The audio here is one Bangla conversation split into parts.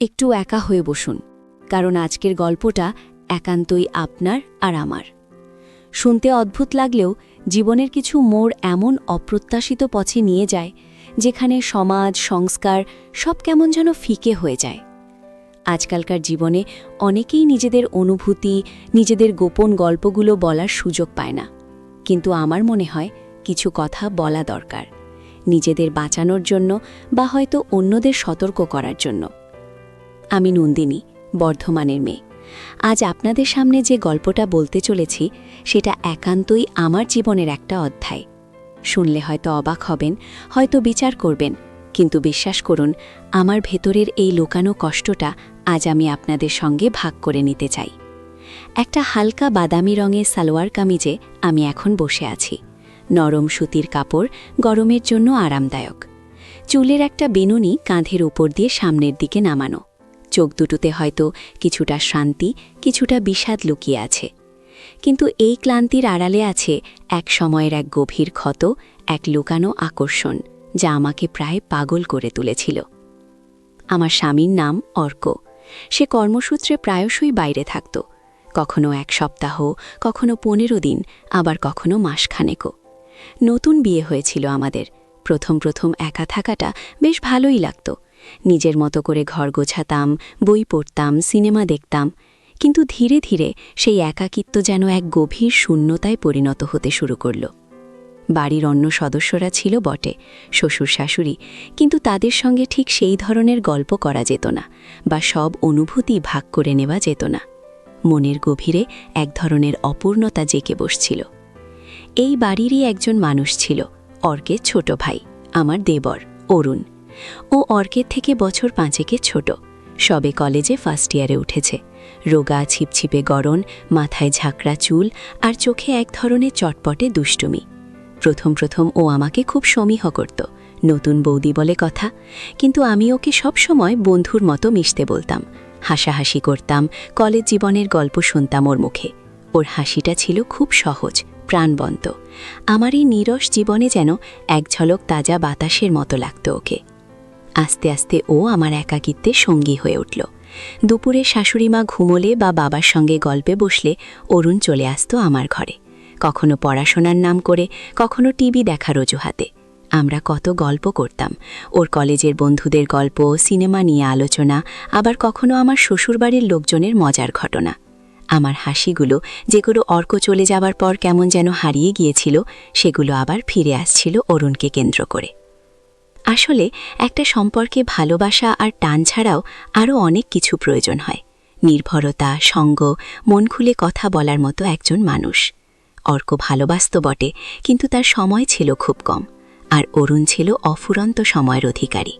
একটু একা হয়ে বসুন, কারণ আজকের গল্পটা একান্তই আপনার আর আমার। শুনতে অদ্ভুত লাগলেও জীবনের কিছু মোড় এমন অপ্রত্যাশিত পথে নিয়ে যায়, যেখানে সমাজ, সংস্কার সব কেমন যেন ফিকে হয়ে যায়। আজকালকার জীবনে অনেকেই নিজেদের অনুভূতি, নিজেদের গোপন গল্পগুলো বলার সুযোগ পায় না, কিন্তু আমার মনে হয় কিছু কথা বলা দরকার, নিজেদের বাঁচানোর জন্য বা হয়তো অন্যদের সতর্ক করার জন্য। আমি নন্দিনী, বর্ধমানের মেয়ে। আজ আপনাদের সামনে যে গল্পটা বলতে চলেছি সেটা একান্তই আমার জীবনের একটা অধ্যায়। শুনলে হয়তো অবাক হবেন, হয়তো বিচার করবেন, কিন্তু বিশ্বাস করুন, আমার ভেতরের এই লুকানো কষ্টটা আজ আমি আপনাদের সঙ্গে ভাগ করে নিতে চাই। একটা হালকা বাদামি রঙের সালোয়ার কামিজে আমি এখন বসে আছি। নরম সুতির কাপড়, গরমের জন্য আরামদায়ক। চুলের একটা বেনুনি কাঁধের উপর দিয়ে সামনের দিকে নামানো। চোখ দুটোতে হয়তো কিছুটা শান্তি, কিছুটা বিষাদ লুকিয়ে আছে। কিন্তু এই ক্লান্তির আড়ালে আছে এক সময়ের এক গভীর ক্ষত, এক লুকানো আকর্ষণ, যা আমাকে প্রায় পাগল করে তুলেছিল। আমার স্বামীর নাম অর্ক। সে কর্মসূত্রে প্রায়শই বাইরে থাকত, কখনো 1 সপ্তাহ, কখনো 15 দিন, আবার কখনো মাসখানেকও। নতুন বিয়ে হয়েছিল আমাদের। প্রথম একা থাকাটা বেশ ভালোই লাগত। নিজের মতো করে ঘর গোছাতাম, বই পড়তাম, সিনেমা দেখতাম। কিন্তু ধীরে ধীরে সেই একাকিত্ব যেন এক গভীর শূন্যতায় পরিণত হতে শুরু করল। বাড়ির অন্য সদস্যরা ছিল বটে, শ্বশুর শাশুড়ি, কিন্তু তাদের সঙ্গে ঠিক সেই ধরনের গল্প করা যেত না, বা সব অনুভূতি ভাগ করে নেওয়া যেত না। মনের গভীরে এক ধরনের অপূর্ণতা জেঁকে বসছিল। এই বাড়িরই একজন মানুষ ছিল, অর্কের ছোট ভাই, আমার দেবর অরুণ। ও অর্কের থেকে বছর 5 ছোট। সবে কলেজে ফার্স্ট ইয়ারে উঠেছে। রোগা, ছিপছিপে গড়ন, মাথায় ঝাঁকড়া চুল, আর চোখে এক ধরনের চটপটে দুষ্টুমি। প্রথম ও আমাকে খুব সমীহ করত, নতুন বৌদি বলে কথা। কিন্তু আমি ওকে সবসময় বন্ধুর মতো মিশতে বলতাম, হাসাহাসি করতাম, কলেজ জীবনের গল্প শুনতাম ওর মুখে। ওর হাসিটা ছিল খুব সহজ, প্রাণবন্ত। আমার এই নীরস জীবনে যেন এক ঝলক তাজা বাতাসের মতো লাগত ওকে। আস্তে আস্তে ও আমার একাকিত্বে সঙ্গী হয়ে উঠল। দুপুরে শাশুড়িমা ঘুমোলে বা বাবার সঙ্গে গল্পে বসলে অরুণ চলে আসত আমার ঘরে, কখনো পড়াশোনার নাম করে, কখনো টিভি দেখার অজুহাতে। আমরা কত গল্প করতাম, ওর কলেজের বন্ধুদের গল্প, সিনেমা নিয়ে আলোচনা, আবার কখনো আমার শ্বশুরবাড়ির লোকজনের মজার ঘটনা। আমার হাসিগুলো, যেগুলো অর্ক চলে যাবার পর কেমন যেন হারিয়ে গিয়েছিল, সেগুলো আবার ফিরে আসছিল অরুণকে কেন্দ্র করে। আসলে একটা সম্পর্কে ভালোবাসা আর টান ছাড়াও আরও অনেক কিছু প্রয়োজন হয়। নির্ভরতা, সঙ্গ, মন খুলে কথা বলার মতো একজন মানুষ। অর্ক ভালোবাসত বটে, কিন্তু তার সময় ছিল খুব কম, আর অরুণ ছিল অফুরন্ত সময়ের অধিকারী।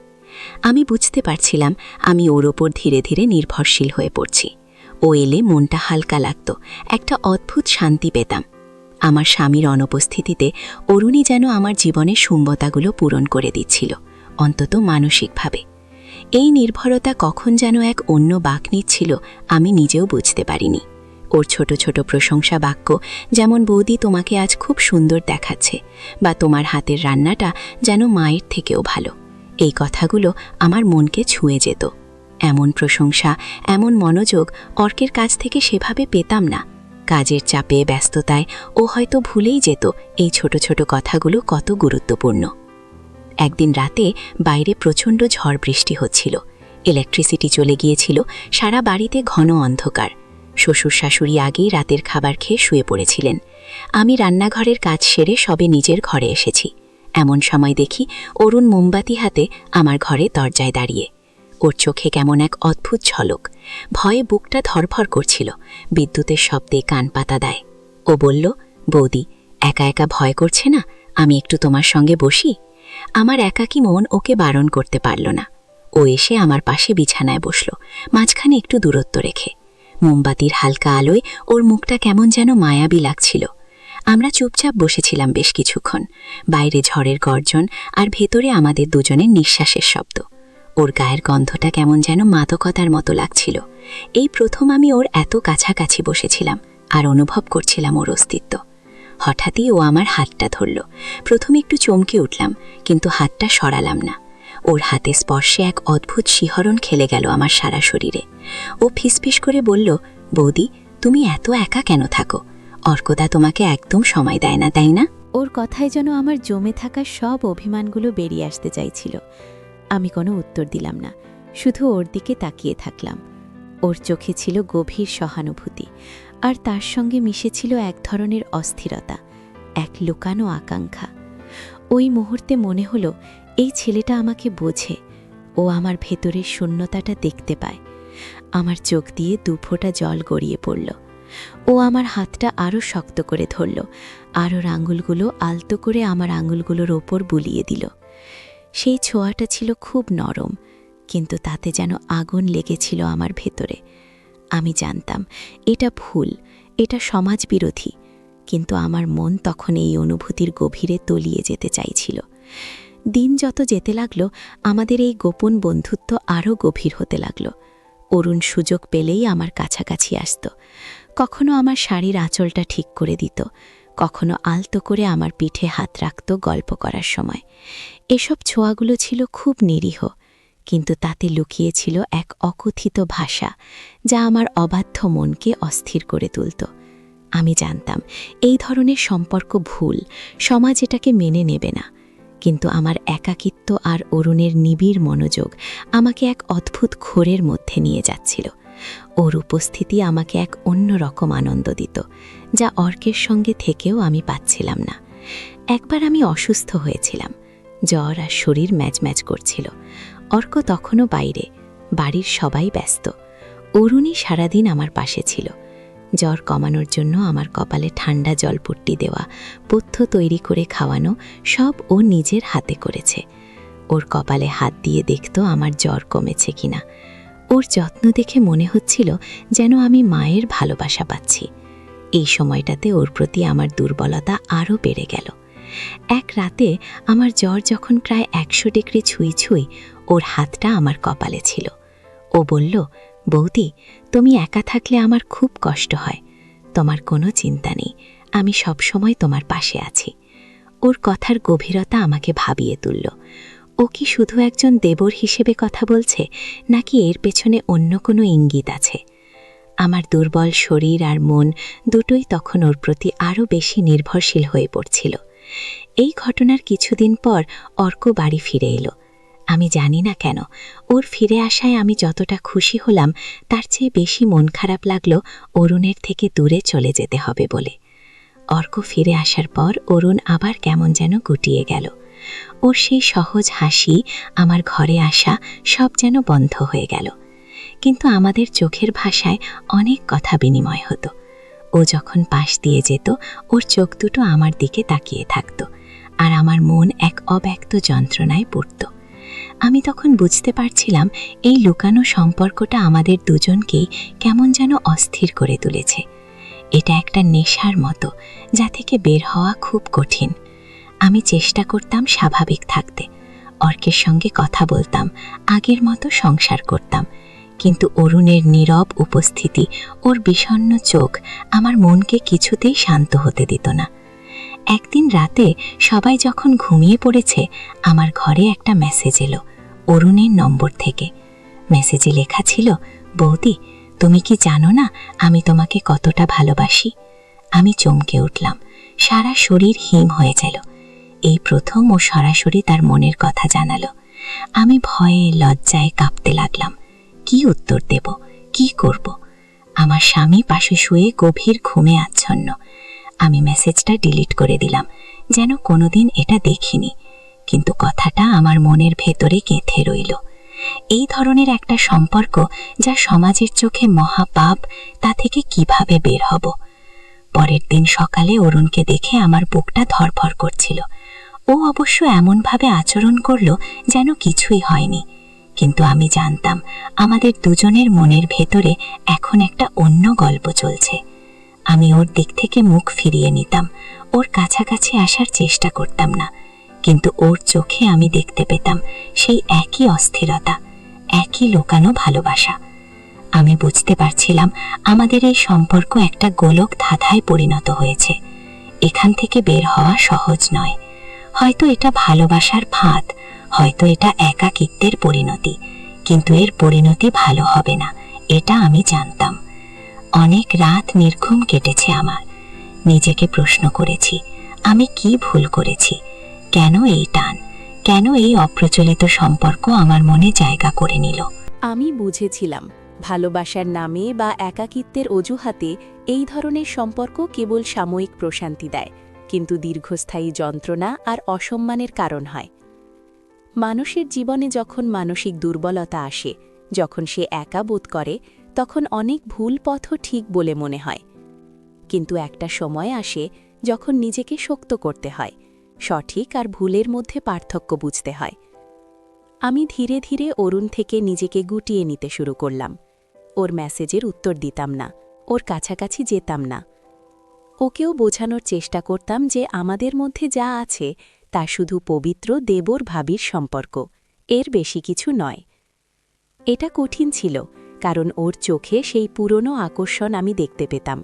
আমি বুঝতে পারছিলাম আমি ওর ওপর ধীরে ধীরে নির্ভরশীল হয়ে পড়ছি। ও এলে মনটা হালকা লাগত, একটা অদ্ভুত শান্তি পেতাম। আমার স্বামীর অনুপস্থিতিতে অরুণই যেন আমার জীবনের শূন্যতাগুলো পূরণ করে দিচ্ছিল, অন্তত মানসিকভাবে। এই নির্ভরতা কখন যেন এক অন্য বাঁক নিচ্ছিল, আমি নিজেও বুঝতে পারিনি। ওর ছোট ছোট প্রশংসা বাক্য, যেমন বৌদি তোমাকে আজ খুব সুন্দর দেখাচ্ছে, বা তোমার হাতের রান্নাটা যেন মায়ের থেকেও ভালো, এই কথাগুলো আমার মনকে ছুঁয়ে যেত। এমন প্রশংসা, এমন মনোযোগ অর্কের কাছ থেকে সেভাবে পেতাম না। কাজের চাপে, ব্যস্ততায় ও হয়তো ভুলেই যেত এই ছোট ছোট কথাগুলো কত গুরুত্বপূর্ণ। একদিন রাতে বাইরে প্রচণ্ড ঝড় বৃষ্টি হচ্ছিল। ইলেকট্রিসিটি চলে গিয়েছিল, সারা বাড়িতে ঘন অন্ধকার। শ্বশুর শাশুড়ি আগেই রাতের খাবার খেয়ে শুয়ে পড়েছিলেন। আমি রান্নাঘরের কাজ সেরে সবে নিজের ঘরে এসেছি। এমন সময় দেখি অরুণ মোমবাতি হাতে আমার ঘরে দরজায় দাঁড়িয়ে। ওর চোখে কেমন এক অদ্ভুত ঝলক, ভয়ে বুকটা ধরফর করছিল, বিদ্যুতের শব্দে কান পাতা দেয়। ও বলল, বৌদি একা একা ভয় করছে না, আমি একটু তোমার সঙ্গে বসি? আমার একাকী মন ওকে বারণ করতে পারল না। ও এসে আমার পাশে বিছানায় বসল, মাঝখানে একটু দূরত্ব রেখে। মোমবাতির হালকা আলোয় ওর মুখটা কেমন যেন মায়াবী লাগছিল। আমরা চুপচাপ বসেছিলাম বেশ কিছুক্ষণ। বাইরে ঝড়ের গর্জন, আর ভেতরে আমাদের দুজনের নিঃশ্বাসের শব্দ। ওর গায়ের গন্ধটা কেমন যেন মাদকতার মতো লাগছিল। এই প্রথম আমি ওর এত কাছাকাছি বসেছিলাম আর অনুভব করছিলাম ওর অস্তিত্ব। হঠাৎই ও আমার হাতটা ধরল। প্রথমে একটু চমকে উঠলাম, কিন্তু হাতটা সরালাম না। ওর হাতে স্পর্শে এক অদ্ভুত শিহরণ খেলে গেল আমার সারা শরীরে। ও ফিসফিস করে বলল, বৌদি, তুমি এত একা কেন থাকো? অর্কদা তোমাকে একদম সময় দেয় না, তাই না? ওর কথায় যেন আমার জমে থাকা সব অভিমানগুলো বেরিয়ে আসতে চাইছিল। আমি কোনো উত্তর দিলাম না, শুধু ওর দিকে তাকিয়ে থাকলাম। ওর চোখে ছিল গভীর সহানুভূতি, আর তার সঙ্গে মিশেছিল এক ধরনের অস্থিরতা, এক লুকানো আকাঙ্ক্ষা। ওই মুহূর্তে মনে হলো এই ছেলেটা আমাকে বোঝে, ও আমার ভেতরের শূন্যতাটা দেখতে পায়। আমার চোখ দিয়ে দুফোঁটা জল গড়িয়ে পড়ল। ও আমার হাতটা আরও শক্ত করে ধরল, আর ওর আঙুলগুলো আলতো করে আমার আঙুলগুলোর ওপর বুলিয়ে দিল। সেই ছোঁয়াটা ছিল খুব নরম, কিন্তু তাতে যেন আগুন লেগেছিল আমার ভেতরে। আমি জানতাম এটা ভুল, এটা সমাজবিরোধী, কিন্তু আমার মন তখন এই অনুভূতির গভীরে তলিয়ে যেতে চাইছিল। দিন যত যেতে লাগলো, আমাদের এই গোপন বন্ধুত্ব আরও গভীর হতে লাগলো। অরুণ সুযোগ পেলেই আমার কাছাকাছি আসত। কখনো আমার শাড়ির আঁচলটা ঠিক করে দিত, কখনো আলতো করে আমার পিঠে হাত রাখত গল্প করার সময়। এসব ছোঁয়াগুলো ছিল খুব নিরীহ, কিন্তু তাতে লুকিয়েছিল এক অকথিত ভাষা, যা আমার অবাধ্য মনকে অস্থির করে তুলত। আমি জানতাম এই ধরনের সম্পর্ক ভুল, সমাজ এটাকে মেনে নেবে না, কিন্তু আমার একাকিত্ব আর অরুণের নিবিড় মনোযোগ আমাকে এক অদ্ভুত ঘোরের মধ্যে নিয়ে যাচ্ছিল। ওর উপস্থিতি আমাকে এক অন্যরকম আনন্দ দিত, যা অর্কের সঙ্গে থেকেও আমি পাচ্ছিলাম না। একবার আমি অসুস্থ হয়েছিলাম, জ্বর আর শরীর ম্যাজম্যাজ করছিল। অর্ক তখনও বাইরে, বাড়ির সবাই ব্যস্ত। অরুণই সারাদিন আমার পাশে ছিল। জ্বর কমানোর জন্য আমার কপালে ঠান্ডা জলপট্টি দেওয়া, পথ্য তৈরি করে খাওয়ানো, সব ও নিজের হাতে করেছে। ওর কপালে হাত দিয়ে দেখত আমার জ্বর কমেছে কিনা। ওর যত্ন দেখে মনে হচ্ছিল যেন আমি মায়ের ভালোবাসা পাচ্ছি। এই সময়টাতে ওর প্রতি আমার দুর্বলতা আরও বেড়ে গেল। এক রাতে আমার জ্বর যখন প্রায় 100 ডিগ্রি ছুঁই ছুঁই, ওর হাতটা আমার কপালে ছিল। ও বলল, বৌদি, তুমি একা থাকলে আমার খুব কষ্ট হয়। তোমার কোনো চিন্তা নেই, আমি সব সময় তোমার পাশে আছি। ওর কথার গভীরতা আমাকে ভাবিয়ে তুলল। ও কি শুধু একজন দেবর হিসেবে কথা বলছে, নাকি এর পেছনে অন্য কোনো ইঙ্গিত আছে? আমার দুর্বল শরীর আর মন দুটোই তখন ওর প্রতি আরও বেশি নির্ভরশীল হয়ে পড়ছিল। এই ঘটনার কিছুদিন পর অর্ক বাড়ি ফিরে এলো। আমি জানি না কেন, ওর ফিরে আসায় আমি যতটা খুশি হলাম, তার চেয়ে বেশি মন খারাপ লাগলো অরুণের থেকে দূরে চলে যেতে হবে বলে। অর্ক ফিরে আসার পর অরুণ আবার কেমন যেন গুটিয়ে গেল। ওর সেই সহজ হাসি, আমার ঘরে আসা, সব যেন বন্ধ হয়ে গেল। কিন্তু আমাদের চোখের ভাষায় অনেক কথা বিনিময় হতো। ও যখন পাশ দিয়ে যেত, ওর চোখ দুটো আমার দিকে তাকিয়ে থাকত, আর আমার মন এক অব্যক্ত যন্ত্রণায় পড়ত। আমি তখন বুঝতে পারছিলাম এই লুকানো সম্পর্কটা আমাদের দুজনকেই কেমন যেন অস্থির করে তুলেছে। এটা একটা নেশার মতো, যা থেকে বের হওয়া খুব কঠিন। আমি চেষ্টা করতাম স্বাভাবিক থাকতে, অর্কের সঙ্গে কথা বলতাম, আগের মতো সংসার করতাম, কিন্তু অরুণের নীরব উপস্থিতি, ওর বিষণ্ণ চোখ আমার মনকে কিছুতেই শান্ত হতে দিত না। একদিন রাতে সবাই যখন ঘুমিয়ে পড়েছে, আমার ঘরে একটা মেসেজ এলো অরুণের নম্বর থেকে। মেসেজে লেখা ছিল, বৌদি, তুমি কি জানো না আমি তোমাকে কতটা ভালোবাসি? আমি চমকে উঠলাম, সারা শরীর হিম হয়ে গেল। এই প্রথম ও সরাসরি তার মনের কথা জানালো। আমি ভয়ে লজ্জায় কাঁপতে লাগলাম। কি উত্তর দেব, কি করব? আমার স্বামী পাশে শুয়ে গভীর ঘুমে আচ্ছন্ন। আমি মেসেজটা ডিলিট করে দিলাম, যেন কোনোদিন এটা দেখিনি, কিন্তু কথাটা আমার মনের ভেতরে গেঁথে রইল। এই ধরনের একটা সম্পর্ক, যা সমাজের চোখে মহাপাপ, তা থেকে কিভাবে বের হব? পরের দিন সকালে অরুণকে দেখে আমার বুকটা ধড়ফড় করছিল। ও অবশ্য এমনভাবে আচরণ করলো যেন কিছুই হয়নি, কিন্তু আমি জানতাম আমাদের দুজনের মনের ভেতরে এখন একটা অন্য গল্প চলছে। আমি ওর দিক থেকে মুখ ফিরিয়ে নিতাম, ওর কাছাকাছি আসার চেষ্টা করতাম না, কিন্তু ওর চোখে আমি দেখতে পেতাম সেই একই অস্থিরতা, একই লুকানো ভালোবাসা। আমি বুঝতে পারছিলাম আমাদের এই সম্পর্ক একটা গোলক ধাঁধায় পরিণত হয়েছে। এখান থেকে বের হওয়া সহজ নয়। হয়তো এটা ভালোবাসার ফাঁদ, হয়তো এটা একাকিত্বের পরিণতি, কিন্তু এর পরিণতি ভালো হবে না, এটা আমি জানতাম। অনেক রাত নির্ঘুম কেটেছে আমার। নিজেকে প্রশ্ন করেছি, আমি কি ভুল করেছি? কেন এই টান, কেন এই অপ্রচলিত সম্পর্ক আমার মনে জায়গা করে নিল? আমি বুঝেছিলাম ভালোবাসার নামে বা একাকিত্বের অজুহাতে এই ধরনের সম্পর্ক কেবল সাময়িক প্রশান্তি দেয়, কিন্তু দীর্ঘস্থায়ী যন্ত্রণা আর অসম্মানের কারণ হয়। মানুষের জীবনে যখন মানসিক দুর্বলতা আসে, যখন সে একা বোধ করে, তখন অনেক ভুল পথও ঠিক বলে মনে হয়। কিন্তু একটা সময় আসে যখন নিজেকে শক্ত করতে হয়, সঠিক আর ভুলের মধ্যে পার্থক্য বুঝতে হয়। আমি ধীরে ধীরে অরুণ থেকে নিজেকে গুটিয়ে নিতে শুরু করলাম। ওর মেসেজের উত্তর দিতাম না, ওর কাছাকাছি যেতাম না। ওকেও বোঝানোর চেষ্টা করতাম যে আমাদের মধ্যে যা আছে তা শুধু পবিত্র দেবর ভাবির সম্পর্ক, এর বেশি কিছু নয়। এটা কঠিন ছিল, কারণ ওর চোখে সেই পুরনো আকর্ষণ আমি দেখতে পেতাম।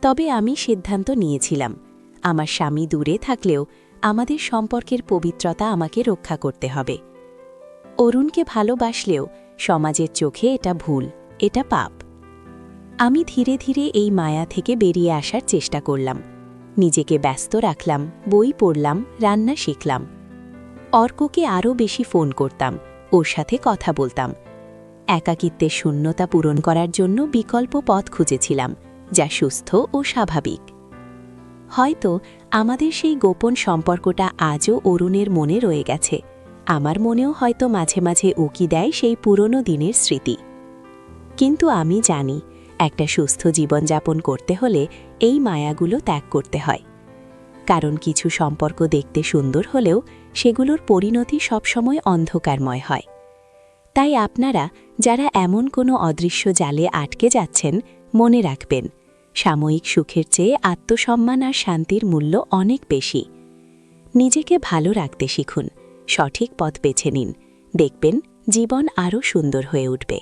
তবে আমি সিদ্ধান্ত নিয়েছিলাম, আমার স্বামী দূরে থাকলেও আমাদের সম্পর্কের পবিত্রতা আমাকে রক্ষা করতে হবে। অরুণকে ভালোবাসলেও সমাজের চোখে এটা ভুল, এটা পাপ। আমি ধীরে ধীরে এই মায়া থেকে বেরিয়ে আসার চেষ্টা করলাম। নিজেকে ব্যস্ত রাখলাম, বই পড়লাম, রান্না শিখলাম। অর্ককে আরও বেশি ফোন করতাম, ওর সাথে কথা বলতাম। একাকিত্বের শূন্যতা পূরণ করার জন্য বিকল্প পথ খুঁজেছিলাম, যা সুস্থ ও স্বাভাবিক। হয়তো আমাদের সেই গোপন সম্পর্কটা আজও অরুণের মনে রয়ে গেছে। আমার মনেও হয়তো মাঝে মাঝে উকি দেয় সেই পুরনো দিনের স্মৃতি। কিন্তু আমি জানি, একটা সুস্থ জীবনযাপন করতে হলে এই মায়াগুলো ত্যাগ করতে হয়। কারণ কিছু সম্পর্ক দেখতে সুন্দর হলেও সেগুলোর পরিণতি সবসময় অন্ধকারময় হয়। তাই আপনারা যারা এমন কোনো অদৃশ্য জালে আটকে যাচ্ছেন, মনে রাখবেন, সাময়িক সুখের চেয়ে আত্মসম্মান আর শান্তির মূল্য অনেক বেশি। নিজেকে ভালো রাখতে শিখুন, সঠিক পথ বেছে নিন, দেখবেন জীবন আরও সুন্দর হয়ে উঠবে।